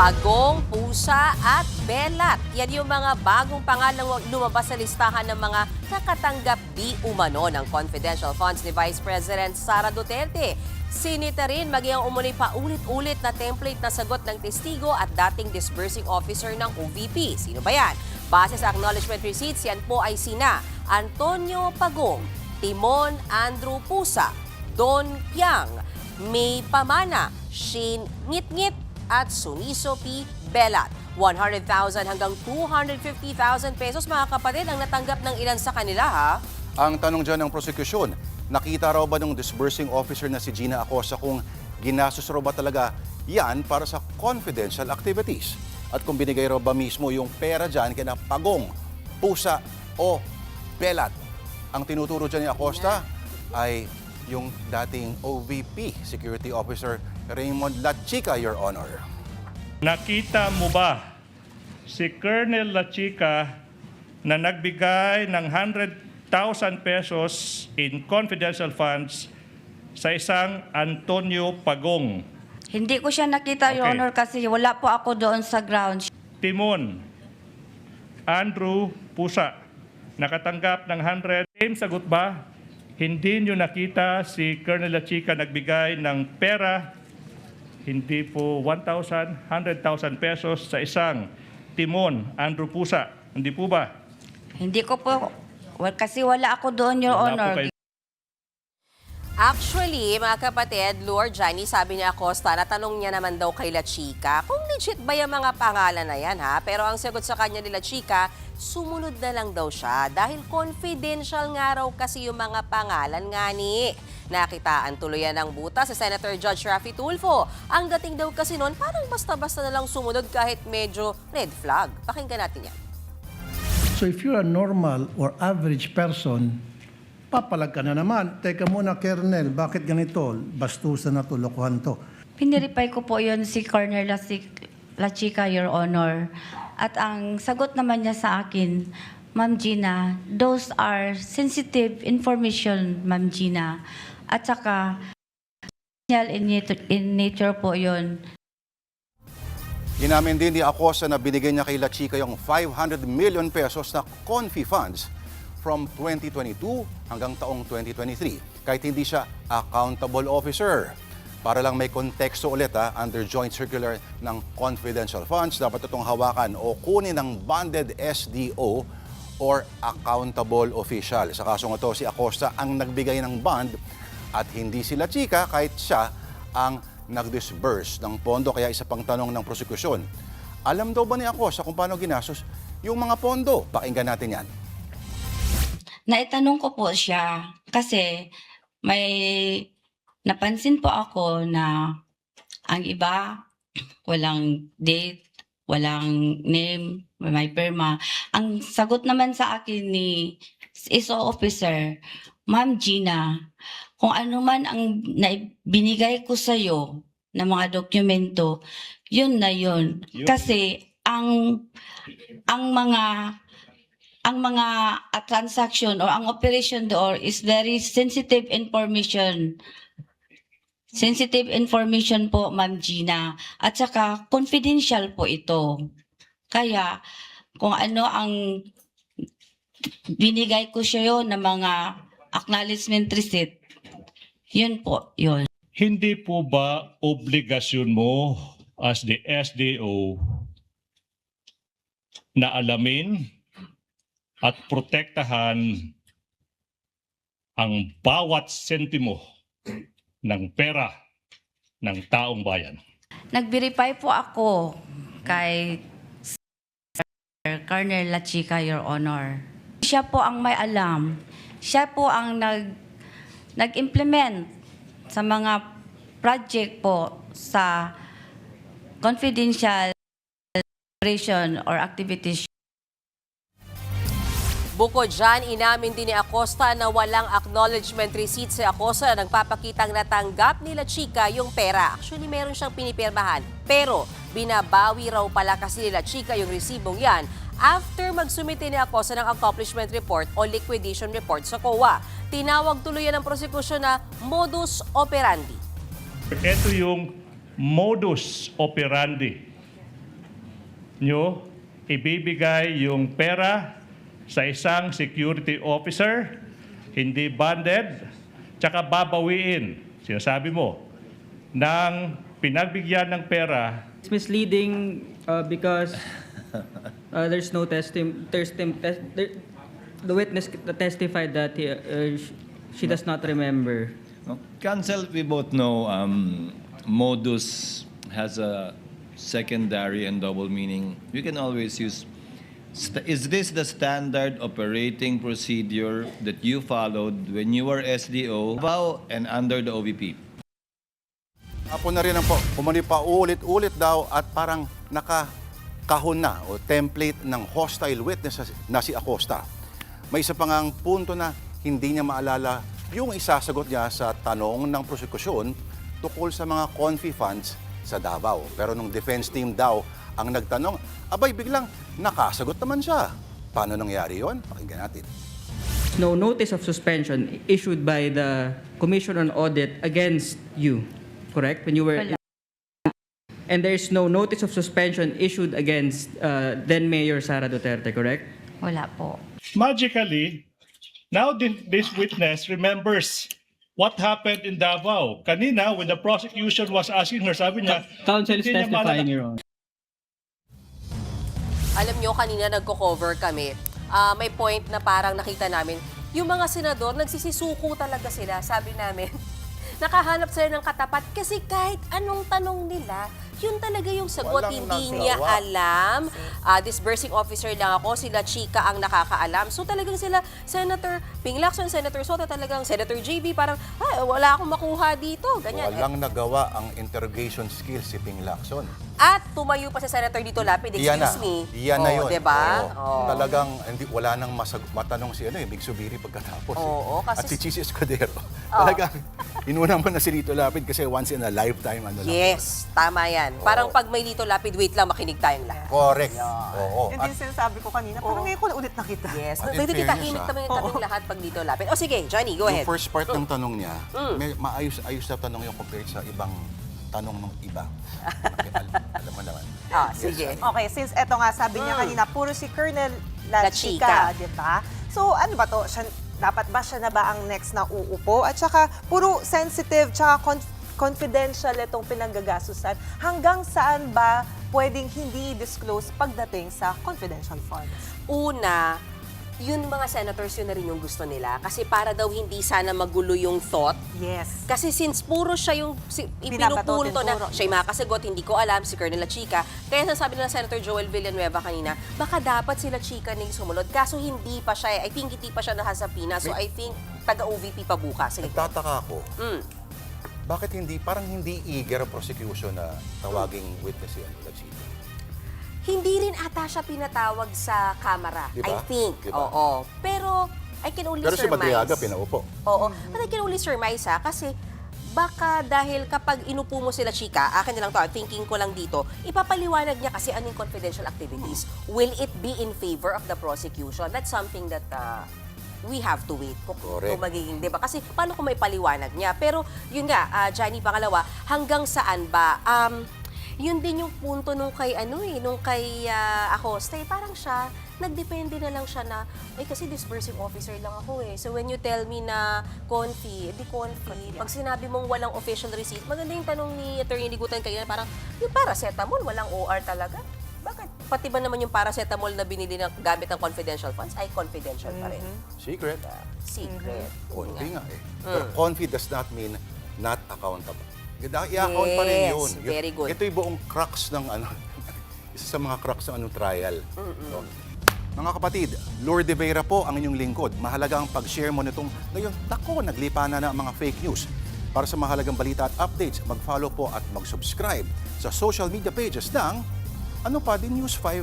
Pagong, Pusa at Belat. Yan yung mga bagong pangalang lumabas sa listahan ng mga nakatanggap di umano ng confidential funds ni Vice President Sara Duterte. Sinita rin maging ang umuli pa ulit-ulit na template na sagot ng testigo at dating disbursing officer ng OVP. Sino ba yan? Base sa acknowledgement receipts, yan po ay sina Antonio Pagong, Timon Andrew Pusa, Don Piang, May Pamana, Shane Ngit-Ngit, at Suniso P. Belat. 100,000 hanggang 250,000 pesos mga kapatid ang natanggap ng ilan sa kanila ha. Ang tanong dyan ng prosekusyon, nakita raw ba ng disbursing officer na si Gina Acosta kung ginastos raw ba talaga yan para sa confidential activities? At kung binigay raw ba mismo yung pera dyan kina Pagong, Pusa o Belat? Ang tinuturo dyan ni Acosta ay yung dating OVP Security Officer Raymond Lachica, Your Honor. Nakita mo ba si Colonel Lachica na nagbigay ng 100,000 pesos in confidential funds sa isang Antonio Pagong? Hindi ko siya nakita, Your Okay. Honor, kasi wala po ako doon sa ground. Timon Andrew Pusa, nakatanggap ng 100. Same sagot ba? Hindi nyo nakita si Colonel Lachica nagbigay ng pera, hindi po 1,000, 100,000 pesos sa isang Timon Andrew Pusa. Hindi po ba? Hindi ko po, kasi wala ako doon, Your Wala po Honor. kayo. Actually, mga kapatid, Lord Johnny, sabi ni Acosta, natanong niya naman daw kay Lachica kung legit ba yung mga pangalan na yan ha. Pero ang sagot sa kanya ni Lachica, sumunod na lang daw siya dahil confidential nga raw kasi yung mga pangalan nga ni. Nakitaan tuluyan ng buta sa Senator Judge Raffy Tulfo. Ang dating daw kasi noon, parang basta-basta na lang sumunod kahit medyo red flag. Pakinggan natin yan. So if you're a normal or average person, papalag ka na naman. Teka muna, Colonel, bakit ganito? Bastusan na to, lokohan to. Piniripay ko po yun si Colonel Lachica, Your Honor. At ang sagot naman niya sa akin, Ma'am Gina, those are sensitive information, Ma'am Gina. At saka, in nature po yun. Inamin din ni Acosta na binigay niya kay Lachica yung 500 million pesos na confi funds from 2022 hanggang taong 2023, kahit hindi siya accountable officer. Para lang may konteksto ulit under joint circular ng confidential funds, dapat itong hawakan o kunin ng bonded SDO or accountable official. Sa kasong ito, si Acosta ang nagbigay ng bond at hindi si Lachica kahit siya ang nag-disburse ng pondo. Kaya isa pang tanong ng prosekusyon, alam daw ba ni Acosta kung paano ginastos yung mga pondo? Pakinggan natin yan. Naitanong ko po siya kasi may napansin po ako na ang iba walang date, walang name, may perma. Ang sagot naman sa akin ni ISO officer, Ma'am Gina, kung ano man ang binigay ko sa iyo na mga dokumento, yun na yun. Kasi ang mga transaction or ang operation door is very sensitive information. Sensitive information po, Ma'am Gina. At saka confidential po ito. Kaya kung ano ang binigay ko sa iyo na mga acknowledgement receipt, yun po, yun. Hindi po ba obligasyon mo as the SDO na alamin at protektahan ang bawat sentimo ng pera ng taong bayan? Nag-verify po ako kay Sir Colonel Lachica, Your Honor. Siya po ang may alam. Siya po ang nag-implement sa mga project po sa confidential operation or activities. Bukod dyan, inamin din ni Acosta na walang acknowledgement receipt si Acosta na nagpapakitang natanggap ni Lachica yung pera. Actually, meron siyang pinipirmahan. Pero, binabawi raw pala kasi ni Lachica yung resibong yan after magsumite ni Acosta ng accomplishment report o liquidation report sa COA. Tinawag tuluyan ng prosekusyon na modus operandi. Ito yung modus operandi nyo ibibigay yung pera sa isang security officer, hindi banded, tsaka babawiin, sinasabi mo, ng pinagbigyan ng pera. It's misleading because there's no the witness testified that she does not remember. No? Counsel, we both know modus has a secondary and double meaning. You can always use, is this the standard operating procedure that you followed when you were SDO and under the OVP? Apo na rin ang umani pa ulit-ulit daw at parang nakakahon na o template ng hostile witness na si Acosta. May isa pang punto na hindi niya maalala yung isasagot niya sa tanong ng prosekusyon tukol sa mga confi funds sa Davao. Pero nung defense team daw ang nagtanong, abay biglang nakasagot naman siya. Paano nangyari yon? Pakinggan natin. No notice of suspension issued by the Commission on Audit against you, correct? When you were... Wala. And there's no notice of suspension issued against then Mayor Sara Duterte, correct? Wala po. Magically, now this witness remembers what happened in Davao. Kanina, when the prosecution was asking her, sabi niya, Counsel is hindi niya testifying, maalala. Your Honor. Alam nyo, kanina nagko-cover kami. May point na parang nakita namin, yung mga senador, nagsisisuko talaga sila. Sabi namin, nakahanap sila ng katapat kasi kahit anong tanong nila, yun talaga yung sagot. Walang Hindi niya nagawa. alam. Disbursing officer lang ako, sila Chika ang nakakaalam. So talagang sila, Senator Ping Lacson, Senator Soto, talagang Senator JB, parang, wala akong makuha dito. Ganyan. Walang nagawa ang interrogation skills si Ping Lacson. At tumayo pa si Senator Dito Lapid, excuse me. Iyan na yun. Diba? Oo. Talagang wala nang matanong si Big Subiri pagkatapos. Oo, At kasi- si Chis Escudero. Talagang inuna mo na si Dito Lapid kasi once in a lifetime lang. Yes, tama yan. Parang pag may Dito Lapid, wait lang, makinig tayong lahat. Correct. Oo. Yun din sinasabi ko kanina, parang ngayon ko na ulit nakita. Yes, At in pwede fairness, tahimik ah. kami lahat pag Dito Lapid. O sige, Johnny, go ahead. Yung first part ng tanong niya, may maayos na tanong yung compared sa ibang tanong ng iba. Alam mo naman. Sige. Okay, since eto nga sabi niya kanina, puro si Colonel La La Chica. Chica, di ba? So ano ba to? Dapat ba siya na ba ang next na uupo? At saka puro sensitive tsaka confidential itong pinanggagastusan. Hanggang saan ba pwedeng hindi disclose pagdating sa confidential funds? Una, yun mga senators, yun na rin yung gusto nila. Kasi para daw hindi sana magulo yung thought. Yes. Kasi since puro siya yung Binabato, ipinupunto na tinuturo. siya yung makakasagot, hindi ko alam, si Colonel La Chica. Kaya sasabi nila Senator Joel Villanueva kanina, baka dapat sila Chica na yung sumunod. Kaso hindi pa siya, I think hindi pa siya nahasapina. So I think taga-OVP pa bukas. Sige. Nagtataka ako, Mm. bakit parang hindi eager prosecution na tawaging witness yan, La Chica? Hindi rin ata siya pinatawag sa kamera, Di ba? I think. Di ba? Oo. Pero I can only Pero si surmise. Madriaga pinaupo. Oo. But I can only surmise kasi baka dahil kapag inupo mo sila Chika, akin na lang to, thinking ko lang dito, ipapaliwanag niya kasi anong confidential activities. Will it be in favor of the prosecution? That's something that we have to wait kung Correct. magiging, di ba? Kasi paano kung may paliwanag niya? Pero yun nga, Johnny, pangalawa, hanggang saan ba? Yun din yung punto nung kay Acosta, parang siya, nagdepende na lang siya na, kasi disbursing officer lang ako eh. So when you tell me na confi, di confi. Pag sinabi mong walang official receipt, maganda yung tanong ni Attorney Ligutan kanina, parang yung paracetamol, walang OR talaga. Bakit? Pati ba naman yung paracetamol na binili ng gamit ng confidential funds ay confidential pa rin? Secret. Secret. Confi nga eh. Pero confi does not mean not accountable. I-account pa rin yun. Yes, very good. Ito yung buong crux ng isa sa mga crux ng trial. So, mga kapatid, Lord De Vera po ang inyong lingkod. Mahalaga ang pag-share mo nitong ngayon, naglipa na ang mga fake news. Para sa mahalagang balita at updates, mag-follow po at mag-subscribe sa social media pages ng Ano Pa Din News 5